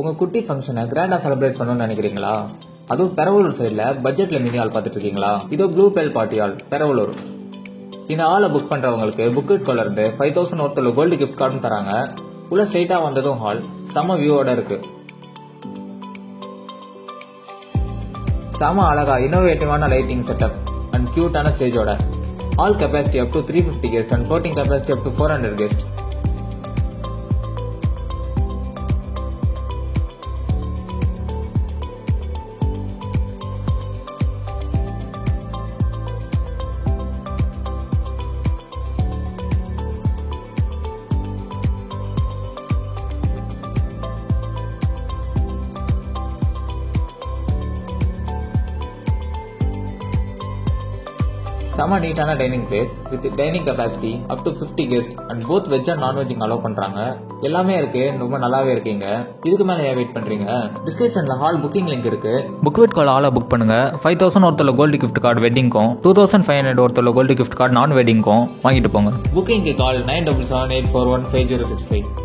உங்க குட்டி ஃபங்க்ஷனை கிராண்டா செலிப்ரேட் பண்ணணும்னு நினைக்கிறீங்களா? அதுவும் பெரவலூர் சைடில் பட்ஜெட்ல மினி ஹால் பார்த்துட்டு இருக்கீங்களா? இதோ blue bell party hall Peravallur. இந்த ஹாலை புக் பண்றவங்களுக்கு புக்கிட் கால்ல இருந்து 5000 ஒருத்தர் கோல்டு கிஃப்ட் கார்டும் தராங்க. உள்ள ஸ்ட்ரைட்டா வந்ததும் ஹால் செம வியூவோட இருக்கு. செம அழகா இன்னோவேட்டிவான லைட்டிங் செட்டப் அண்ட் கியூட்டான ஸ்டேஜோட. All capacity up to 350 guest and floating capacity up to 400 guest. செம நீட்டான dining place with dining capacity up to 50 guest and both veg and non veg இங்க அலோவ் பண்றாங்க. எல்லாமே இருக்கு, ரொம்ப நல்லாவே இருக்கீங்க. இதுக்கு மேல ஏன் வெயிட் பண்றீங்க? டிஸ்கிரிப்ஷன்ல ஹால் புக்கிங் லிங்க் இருக்கு. புக்விட் கால் ஹாலை புக் பண்ணுங்க. 5000 ஒருத்தர் கோல்டு கிஃப்ட் கார்டு வெட்டிங்கும் 2500 ஒருத்தர் கோல்டு கிஃப்ட் கார்டு நான் வெட்டிங்கும் வாங்கிட்டு போங்க. புக்கிங்க்கு கால் 9778415065.